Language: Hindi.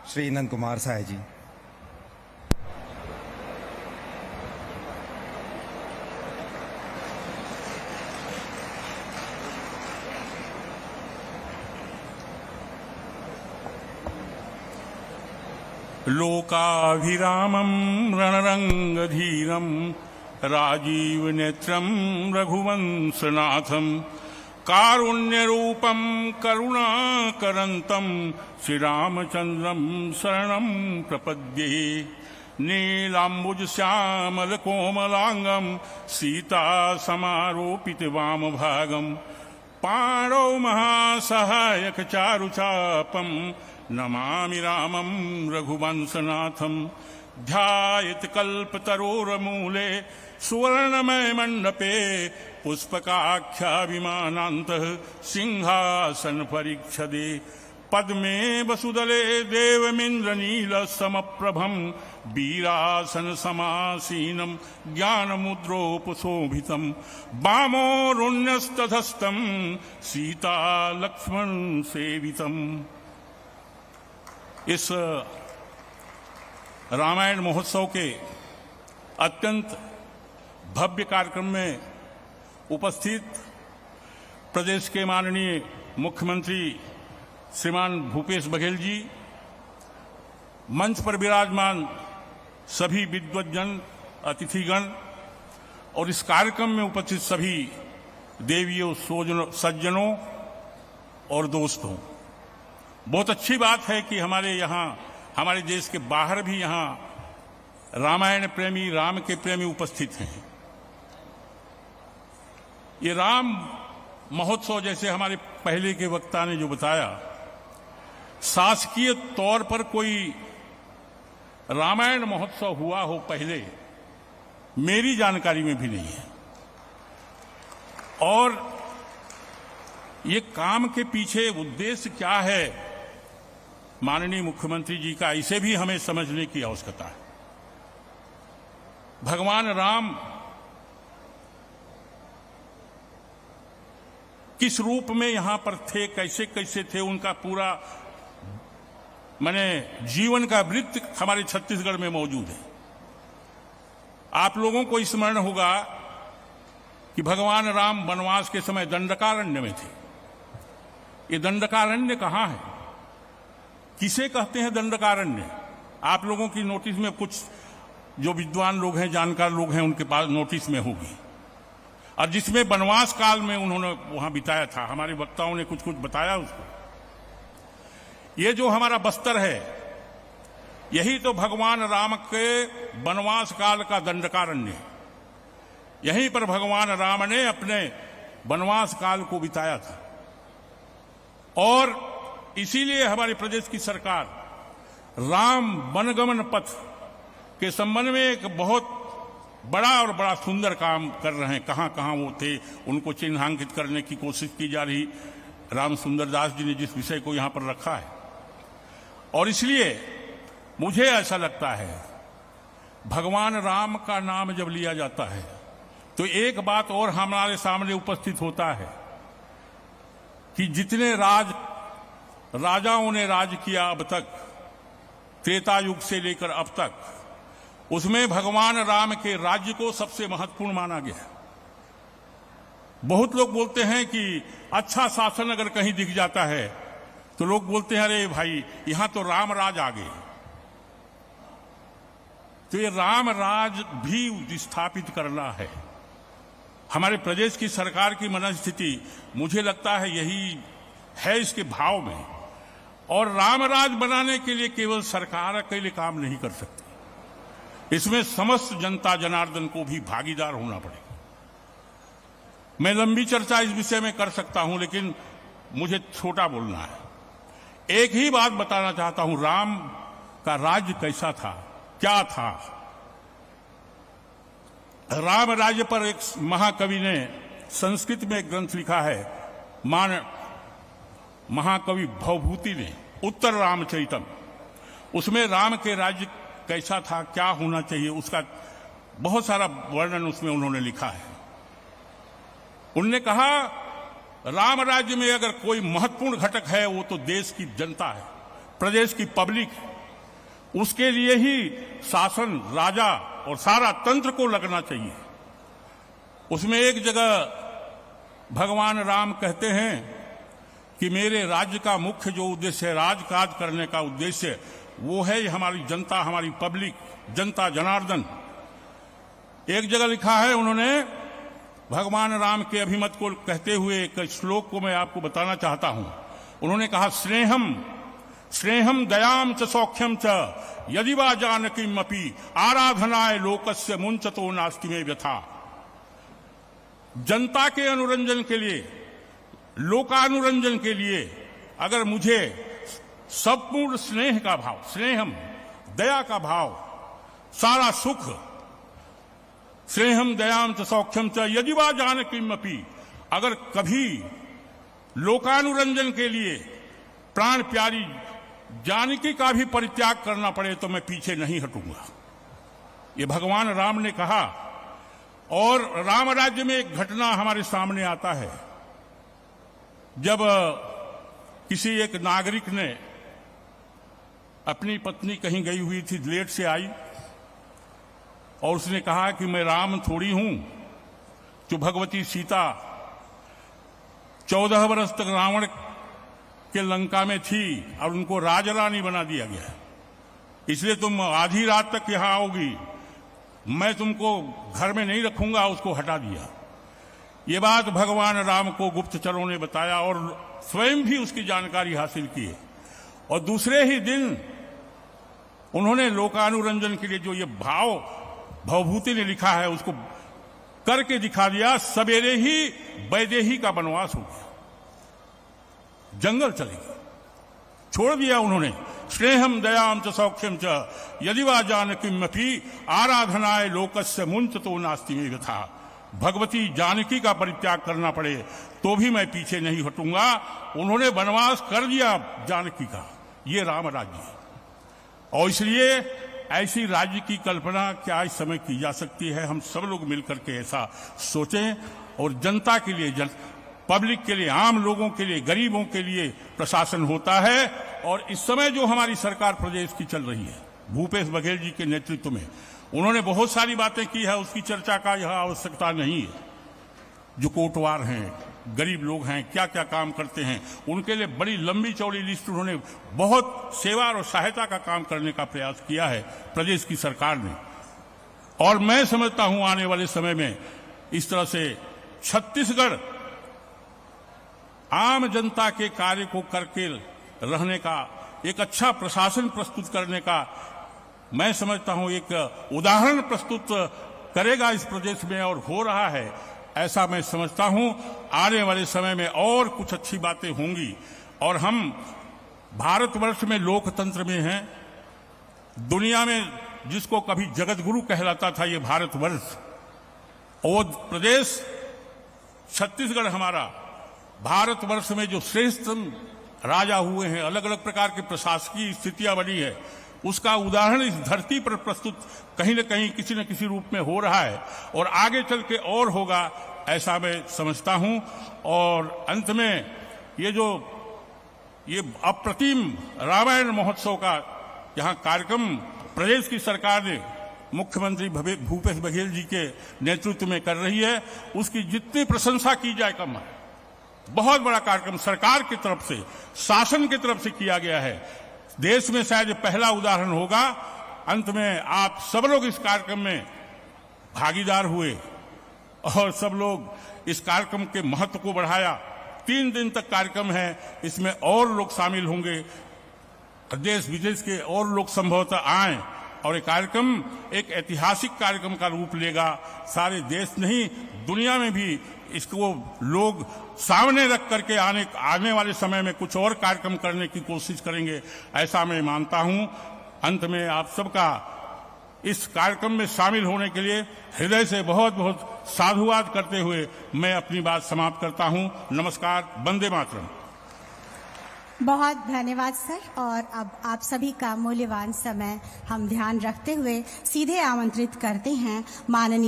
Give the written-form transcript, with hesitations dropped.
श्री नंद कुमार साय जी। लोकाभिरामं रणरंगधीरं राजीवनेत्रं रघुवंशनाथं कारुण्यरूपं करुणाकरन्तं श्रीरामचन्द्रं शरणं प्रपद्ये। नीलाम्बुजश्यामलकोमलाङ्गं सीतासमारोपितवामभागं पाणौ महासहायकचारुचापं नमामि रामं रघुवंशनाथं। ध्यायेत् कल्पतरोर्मूले सुवर्णमय मण्डपे पुष्पकाख्याभिमानान्तः सिंहासन परीक्षदे। पद्मे वसुदले देवमिन्द्रनीलसमप्रभं वीरासन समासीनं ज्ञानमुद्रोपशोभितं वामोरुण्यस्तधस्तं सीता लक्ष्मण सेवितम्। इस रामायण महोत्सव के अत्यंत भव्य कार्यक्रम में उपस्थित प्रदेश के माननीय मुख्यमंत्री श्रीमान भूपेश बघेल जी, मंच पर विराजमान सभी विद्वज्जन, अतिथिगण और इस कार्यक्रम में उपस्थित सभी देवियों, सज्जनों और दोस्तों, बहुत अच्छी बात है कि हमारे यहाँ, हमारे देश के बाहर भी यहाँ रामायण प्रेमी, राम के प्रेमी उपस्थित हैं। ये राम महोत्सव, जैसे हमारे पहले के वक्ता ने जो बताया, शासकीय तौर पर कोई रामायण महोत्सव हुआ हो पहले, मेरी जानकारी में भी नहीं है। और ये काम के पीछे उद्देश्य क्या है माननीय मुख्यमंत्री जी का, इसे भी हमें समझने की आवश्यकता है। भगवान राम किस रूप में यहां पर थे, कैसे कैसे थे, उनका पूरा जीवन का वृत्त हमारे छत्तीसगढ़ में मौजूद है। आप लोगों को स्मरण होगा कि भगवान राम वनवास के समय दंडकारण्य में थे। ये दंडकारण्य कहां है, किसे कहते हैं दंडकारण्य? आप लोगों की नोटिस में, कुछ जो विद्वान लोग हैं, जानकार लोग हैं, उनके पास नोटिस में होगी, और जिसमें वनवास काल में उन्होंने वहां बिताया था। हमारे वक्ताओं ने कुछ कुछ बताया उसको। ये जो हमारा बस्तर है, यही तो भगवान राम के वनवास काल का दंडकारण्य है। यहीं पर भगवान राम ने अपने वनवास काल को बिताया था। और इसीलिए हमारे प्रदेश की सरकार राम वनगमन पथ के संबंध में एक बहुत बड़ा सुंदर काम कर रहे हैं। कहां कहां वो थे, उनको चिन्हांकित करने की कोशिश की जा रही। राम सुंदर दास जी ने जिस विषय को यहां पर रखा है, और इसलिए मुझे ऐसा लगता है, भगवान राम का नाम जब लिया जाता है तो एक बात और हमारे सामने उपस्थित होता है कि जितने राजाओं ने राज किया अब तक, त्रेता युग से लेकर अब तक, उसमें भगवान राम के राज्य को सबसे महत्वपूर्ण माना गया। बहुत लोग बोलते हैं कि अच्छा शासन अगर कहीं दिख जाता है तो लोग बोलते हैं, अरे भाई यहां तो राम राज आ गए। तो ये राम राज भी स्थापित करना है। हमारे प्रदेश की सरकार की मनस्थिति, मुझे लगता है यही है इसके भाव में। और राम राज बनाने के लिए केवल सरकार अकेले काम नहीं कर सकती, इसमें समस्त जनता जनार्दन को भी भागीदार होना पड़ेगा। मैं लंबी चर्चा इस विषय में कर सकता हूं, लेकिन मुझे छोटा बोलना है। एक ही बात बताना चाहता हूं, राम का राज्य कैसा था, क्या था। राम राज्य पर एक महाकवि ने संस्कृत में एक ग्रंथ लिखा है, महाकवि भवभूति ने, उत्तर रामचरितम। उसमें राम के राज्य कैसा था, क्या होना चाहिए, उसका बहुत सारा वर्णन उसमें उन्होंने लिखा है। उन्होंने कहा, राम राज्य में अगर कोई महत्वपूर्ण घटक है वो तो देश की जनता है, प्रदेश की पब्लिक है। उसके लिए ही शासन, राजा और सारा तंत्र को लगना चाहिए। उसमें एक जगह भगवान राम कहते हैं कि मेरे राज्य का मुख्य जो उद्देश्य है, राजकाज करने का उद्देश्य, वो है हमारी जनता, हमारी पब्लिक, जनता जनार्दन। एक जगह लिखा है उन्होंने, भगवान राम के अभिमत को कहते हुए एक श्लोक को मैं आपको बताना चाहता हूं। उन्होंने कहा, स्नेहम दयाम च सौख्यम च यदि वा जानकीम अपि आराधनाय लोकस्य मुंचतो नास्ति में व्यथा। जनता के अनुरंजन के लिए, लोकानुरंजन के लिए अगर मुझे संपूर्ण स्नेह का भाव, स्नेहम दया का भाव, सारा सुख, स्नेहम दयाम च सौख्यम च यदि वा जानकीम अपि, अगर कभी लोकानुरंजन के लिए प्राण प्यारी जानकी का भी परित्याग करना पड़े तो मैं पीछे नहीं हटूंगा। ये भगवान राम ने कहा। और राम राज्य में एक घटना हमारे सामने आता है। जब किसी एक नागरिक ने अपनी पत्नी कहीं गई हुई थी, लेट से आई, और उसने कहा कि मैं राम थोड़ी हूं, जो भगवती सीता 14 वर्ष तक रावण के लंका में थी और उनको राजरानी बना दिया गया, इसलिए तुम आधी रात तक यहां आओगी, मैं तुमको घर में नहीं रखूंगा। उसको हटा दिया। ये बात भगवान राम को गुप्तचरों ने बताया और स्वयं भी उसकी जानकारी हासिल की। और दूसरे ही दिन उन्होंने लोकानुरंजन के लिए जो ये भवभूति ने लिखा है उसको करके दिखा दिया। सवेरे ही वैदेही का वनवास हो गया, जंगल चले गए, छोड़ दिया उन्होंने। स्नेहम दयाम च सौख्यम च यदि वा जानकीम अपि आराधनाय लोकस्य मुंचतो नास्ति में व्यथा। भगवती जानकी का परित्याग करना पड़े तो भी मैं पीछे नहीं हटूंगा। उन्होंने वनवास कर दिया जानकी का। ये राम राज्य है। और इसलिए ऐसी राज्य की कल्पना क्या इस समय की जा सकती है? हम सब लोग मिलकर के ऐसा सोचें और जनता के लिए, पब्लिक के लिए, आम लोगों के लिए, गरीबों के लिए प्रशासन होता है। और इस समय जो हमारी सरकार प्रदेश की चल रही है, भूपेश बघेल जी के नेतृत्व में, उन्होंने बहुत सारी बातें की है, उसकी चर्चा का यह आवश्यकता नहीं है। जो कोटवार हैं, गरीब लोग हैं, क्या क्या काम करते हैं, उनके लिए बड़ी लंबी चौड़ी लिस्ट, उन्होंने बहुत सेवा और सहायता का काम करने का प्रयास किया है प्रदेश की सरकार ने। और मैं समझता हूं आने वाले समय में इस तरह से छत्तीसगढ़ आम जनता के कार्य को करके रहने का, एक अच्छा प्रशासन प्रस्तुत करने का, मैं समझता हूं एक उदाहरण प्रस्तुत करेगा इस प्रदेश में, और हो रहा है ऐसा मैं समझता हूं। आने वाले समय में और कुछ अच्छी बातें होंगी। और हम भारतवर्ष में लोकतंत्र में हैं। दुनिया में जिसको कभी जगत गुरु कहलाता था ये भारतवर्ष, और प्रदेश छत्तीसगढ़ हमारा भारतवर्ष में जो श्रेष्ठ राजा हुए हैं, अलग अलग प्रकार की प्रशासकीय स्थितियां बनी है, उसका उदाहरण इस धरती पर प्रस्तुत कहीं न कहीं किसी न किसी रूप में हो रहा है और आगे चल के और होगा, ऐसा मैं समझता हूं। और अंत में ये अप्रतिम रामायण महोत्सव का यहाँ कार्यक्रम प्रदेश की सरकार ने मुख्यमंत्री भूपेश बघेल जी के नेतृत्व में कर रही है, उसकी जितनी प्रशंसा की जाए कम है। बहुत बड़ा कार्यक्रम सरकार की तरफ से, शासन की तरफ से किया गया है। देश में शायद पहला उदाहरण होगा। अंत में आप सब लोग इस कार्यक्रम में भागीदार हुए और सब लोग इस कार्यक्रम के महत्व को बढ़ाया। 3 दिन तक कार्यक्रम है, इसमें और लोग शामिल होंगे, देश विदेश के और लोग संभवतः आए और ये कार्यक्रम एक ऐतिहासिक कार्यक्रम का रूप लेगा। सारे देश नहीं, दुनिया में भी इसको लोग सामने रख करके आने वाले समय में कुछ और कार्यक्रम करने की कोशिश करेंगे, ऐसा मैं मानता हूं। अंत में आप सबका इस कार्यक्रम में शामिल होने के लिए हृदय से बहुत बहुत साधुवाद करते हुए मैं अपनी बात समाप्त करता हूं। नमस्कार, वंदे मातरम। बहुत धन्यवाद सर। और अब आप सभी का मूल्यवान समय हम ध्यान रखते हुए सीधे आमंत्रित करते हैं माननीय